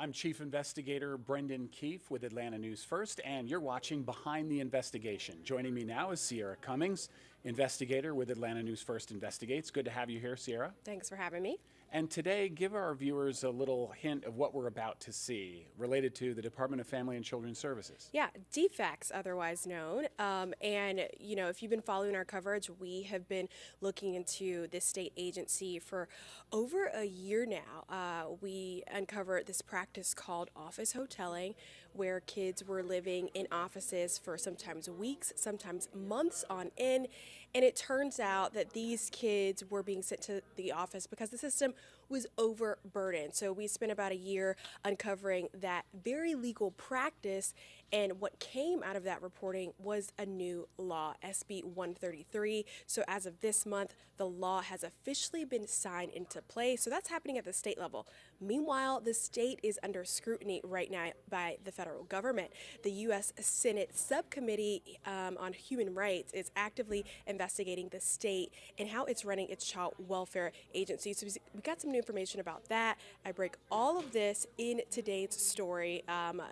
I'm Chief Investigator Brendan Keefe with Atlanta News First, and you're watching Behind the Investigation. Joining me now is Ciara Cummings, investigator with Atlanta News First Investigates. Good to have you here, Ciara. Thanks for having me. And today, give our viewers a little hint of what we're about to see related to the Department of Family and Children's Services. Yeah, DFCS, otherwise known. And, you know, if you've been following our coverage, we have been looking into this state agency for over a year now. We uncovered this practice called office hoteling, where kids were living in offices for sometimes weeks, sometimes months on end. And it turns out that these kids were being sent to the office because the system was overburdened. So we spent about a year uncovering that very legal practice, and what came out of that reporting was a new law, SB 133. So as of this month, the law has officially been signed into place. So that's happening at the state level. Meanwhile, the state is under scrutiny right now by the federal government. The U.S. Senate Subcommittee on Human Rights is actively investigating the state and how it's running its child welfare agency. So we got some new information about that. I break all of this in today's story.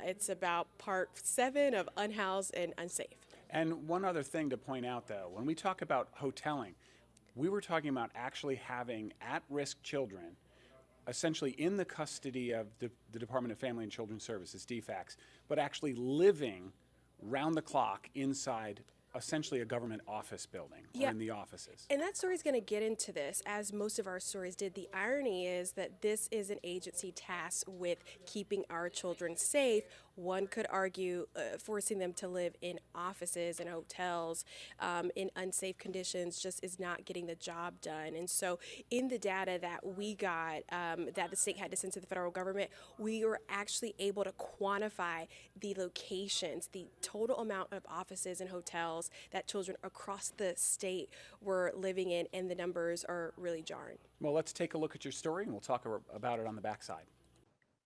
It's about part 7 of Unhoused and Unsafe. And one other thing to point out, though, when we talk about hoteling, we were talking about actually having at-risk children essentially in the custody of the Department of Family and Children's Services, DFCS, but actually living round the clock inside essentially a government office building, or in the offices. And that story is going to get into this, as most of our stories did. The irony is that this is an agency tasked with keeping our children safe. One could argue forcing them to live in offices and hotels in unsafe conditions just is not getting the job done. And so in the data that we got, that the state had to send to the federal government, we were actually able to quantify the locations, the total amount of offices and hotels that children across the state were living in, and the numbers are really jarring. Well, let's take a look at your story, and we'll talk about it on the backside.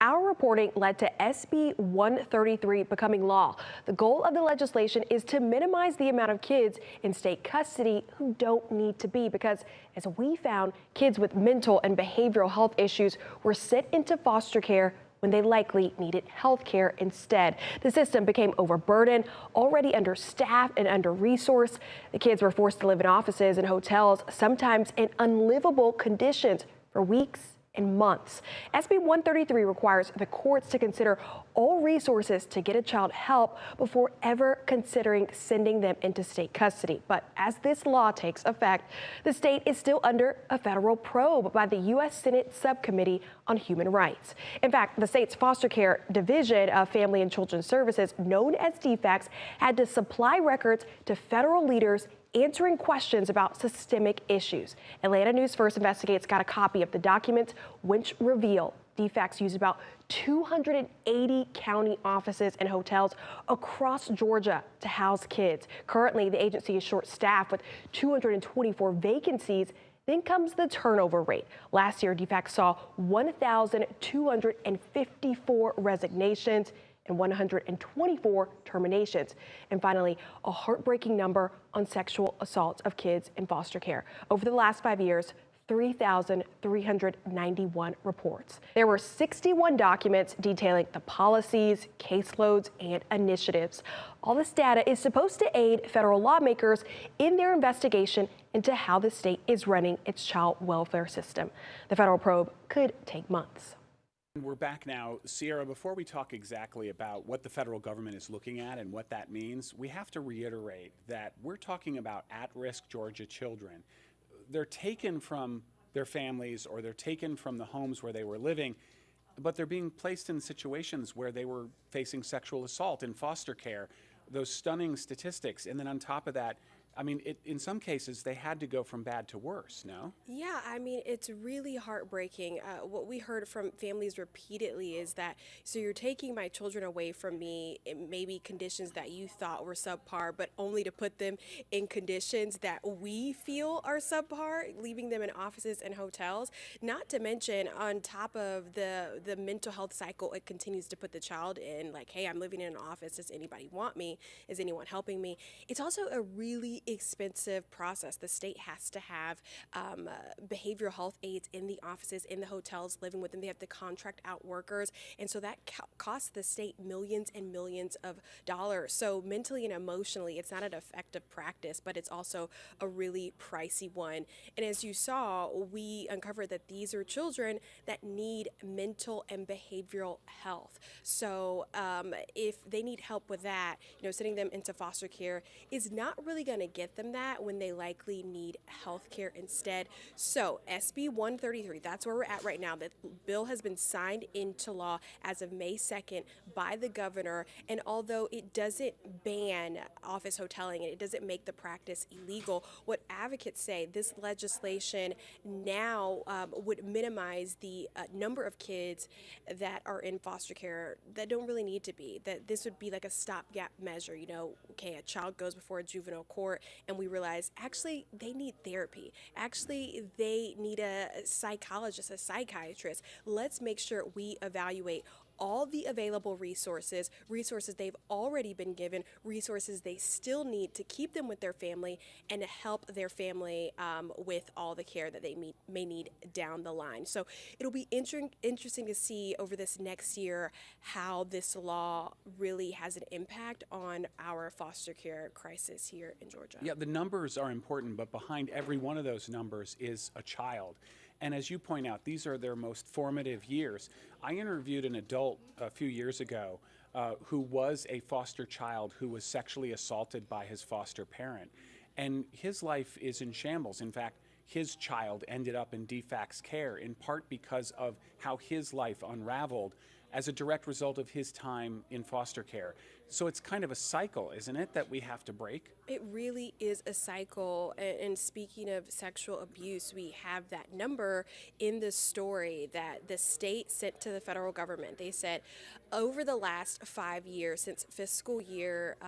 Our reporting led to SB 133 becoming law. The goal of the legislation is to minimize the amount of kids in state custody who don't need to be, because, as we found, kids with mental and behavioral health issues were sent into foster care when they likely needed health care instead. The system became overburdened, already understaffed and under-resourced. The kids were forced to live in offices and hotels, sometimes in unlivable conditions, for weeks and months. SB 133 requires the courts to consider all resources to get a child help before ever considering sending them into state custody. But as this law takes effect, the state is still under a federal probe by the U.S. Senate Subcommittee on Human Rights. In fact, the state's foster care division of Family and Children's Services, known as DFCS, had to supply records to federal leaders answering questions about systemic issues. Atlanta News First Investigates got a copy of the documents, which reveal DFCS used about 280 county offices and hotels across Georgia to house kids. Currently, the agency is short-staffed with 224 vacancies. Then comes the turnover rate. Last year, DFCS saw 1,254 resignations and 124 terminations. And finally, a heartbreaking number on sexual assaults of kids in foster care. Over the last 5 years, 3,391 reports. There were 61 documents detailing the policies, caseloads, and initiatives. All this data is supposed to aid federal lawmakers in their investigation into how the state is running its child welfare system. The federal probe could take months. We're back now. Ciara, before we talk exactly about what the federal government is looking at and what that means, we have to reiterate that we're talking about at-risk Georgia children. They're taken from their families, or they're taken from the homes where they were living, but they're being placed in situations where they were facing sexual assault in foster care. Those stunning statistics. And then on top of that, I mean, in some cases, they had to go from bad to worse, no? Yeah, I mean, it's really heartbreaking. What we heard from families repeatedly is that, so you're taking my children away from me in maybe conditions that you thought were subpar, but only to put them in conditions that we feel are subpar, leaving them in offices and hotels. Not to mention, on top of the mental health cycle it continues to put the child in, like, hey, I'm living in an office. Does anybody want me? Is anyone helping me? It's also a really expensive process. The state has to have behavioral health aides in the offices, in the hotels, living with them. They have to contract out workers. And so that costs the state millions and millions of dollars. So mentally and emotionally, it's not an effective practice, but it's also a really pricey one. And as you saw, we uncovered that these are children that need mental and behavioral health. So if they need help with that, sending them into foster care is not really going to get them that when they likely need health care instead. So SB 133, that's where we're at right now. The bill has been signed into law as of May 2nd by the governor. And although it doesn't ban office hoteling and it doesn't make the practice illegal, what advocates say this legislation now would minimize the number of kids that are in foster care that don't really need to be. That this would be like a stopgap measure. Okay, a child goes before a juvenile court and we realize actually they need therapy. Actually, they need a psychologist, a psychiatrist. Let's make sure we evaluate all the available resources they've already been given, resources they still need to keep them with their family and to help their family with all the care that they may need down the line. So it'll be interesting to see over this next year how this law really has an impact on our foster care crisis here in Georgia. Yeah, the numbers are important, but behind every one of those numbers is a child. And as you point out, these are their most formative years. I interviewed an adult a few years ago who was a foster child who was sexually assaulted by his foster parent. And his life is in shambles. In fact, his child ended up in DFCS care in part because of how his life unraveled as a direct result of his time in foster care. So it's kind of a cycle, isn't it, that we have to break? It really is a cycle. And speaking of sexual abuse, we have that number in the story that the state sent to the federal government. They said over the last 5 years, since fiscal year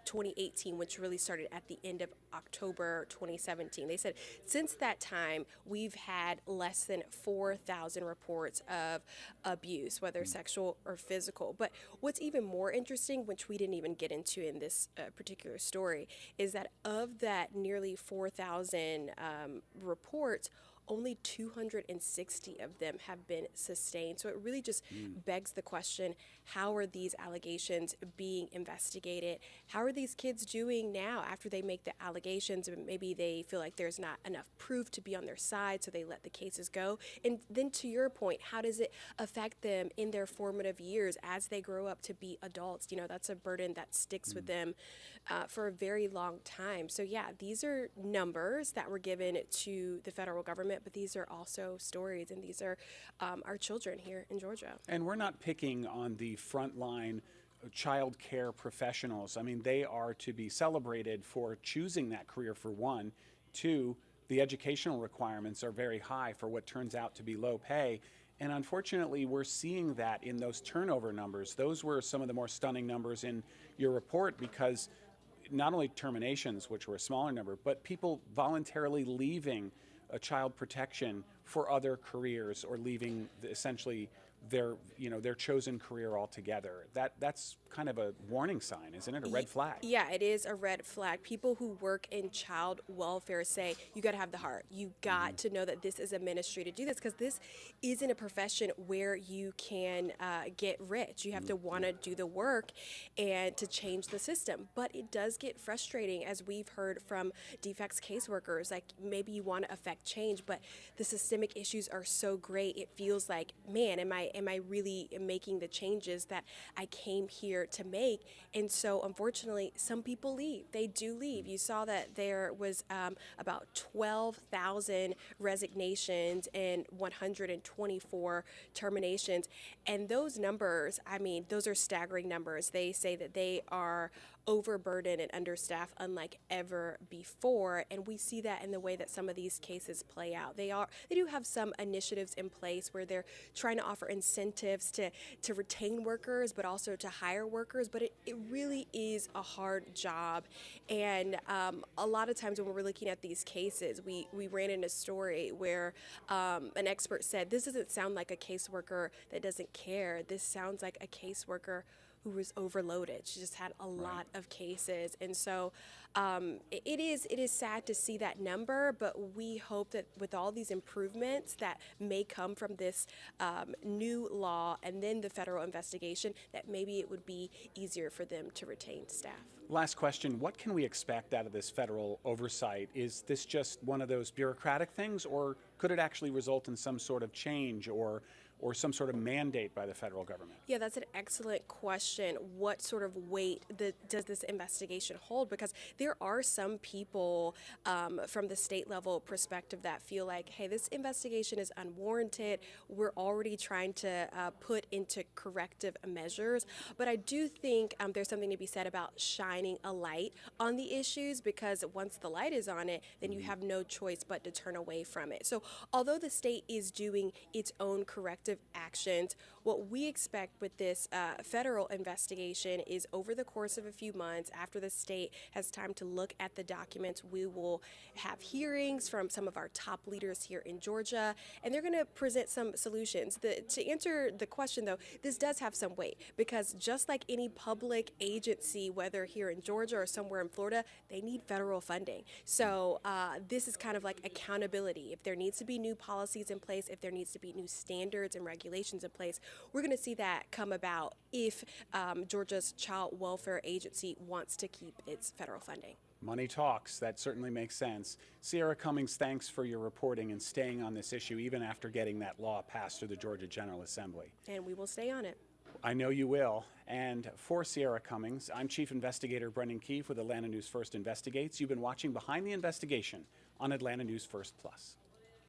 2018, which really started at the end of October 2017, they said since that time, we've had less than 4,000 reports of abuse, whether sexual or physical. But what's even more interesting, which we didn't even get into in this particular story, is that of that nearly 4,000 reports, only 260 of them have been sustained. So it really just begs the question, how are these allegations being investigated? How are these kids doing now after they make the allegations? Maybe they feel like there's not enough proof to be on their side, so they let the cases go. And then to your point, how does it affect them in their formative years as they grow up to be adults? That's a burden that sticks with them for a very long time. So yeah, these are numbers that were given to the federal government, but these are also stories, and these are our children here in Georgia. And we're not picking on the frontline child care professionals. I mean, they are to be celebrated for choosing that career, for one. Two, the educational requirements are very high for what turns out to be low pay. And unfortunately, we're seeing that in those turnover numbers. Those were some of the more stunning numbers in your report, because not only terminations, which were a smaller number, but people voluntarily leaving child protection for other careers, or leaving essentially their chosen career altogether. That's kind of a warning sign, isn't it? A red flag. Yeah, it is a red flag. People who work in child welfare say you got to have the heart. You got to know that this is a ministry to do this, because this isn't a profession where you can get rich. You have to want to do the work and to change the system. But it does get frustrating, as we've heard from DFCS caseworkers. Like, maybe you want to affect change, but the systemic issues are so great. It feels like, man, am I really making the changes that I came here to make? And so unfortunately, some people leave. They do leave. You saw that there was about 12,000 resignations and 124 terminations. And those numbers, those are staggering numbers. They say that they are overburdened and understaffed unlike ever before, and we see that in the way that some of these cases play out. They do have some initiatives in place where they're trying to offer incentives to retain workers, but also to hire workers, but it really is a hard job. And a lot of times when we're looking at these cases, we ran in a story where an expert said, this doesn't sound like a caseworker that doesn't care. This sounds like a caseworker who was overloaded. She just had a lot of cases. And so it is sad to see that number, but we hope that with all these improvements that may come from this new law and then the federal investigation, that maybe it would be easier for them to retain staff. Last question, what can we expect out of this federal oversight? Is this just one of those bureaucratic things, or could it actually result in some sort of change or some sort of mandate by the federal government? Yeah, that's an excellent question. What sort of weight does this investigation hold? Because there are some people from the state level perspective that feel like, hey, this investigation is unwarranted. We're already trying to put into corrective measures. But I do think there's something to be said about shining a light on the issues, because once the light is on it, then you have no choice but to turn away from it. So although the state is doing its own corrective actions, what we expect with this federal investigation is over the course of a few months, after the state has time to look at the documents, we will have hearings from some of our top leaders here in Georgia, and they're going to present some solutions. To answer the question, though, this does have some weight, because just like any public agency, whether here in Georgia or somewhere in Florida, they need federal funding. So this is kind of like accountability. If there needs to be new policies in place, if there needs to be new standards and regulations in place, we're going to see that come about if Georgia's Child Welfare Agency wants to keep its federal funding. Money talks. That certainly makes sense. Ciara Cummings, thanks for your reporting and staying on this issue even after getting that law passed through the Georgia General Assembly. And we will stay on it. I know you will. And for Ciara Cummings, I'm Chief Investigator Brendan Keefe with Atlanta News First Investigates. You've been watching Behind the Investigation on Atlanta News First Plus.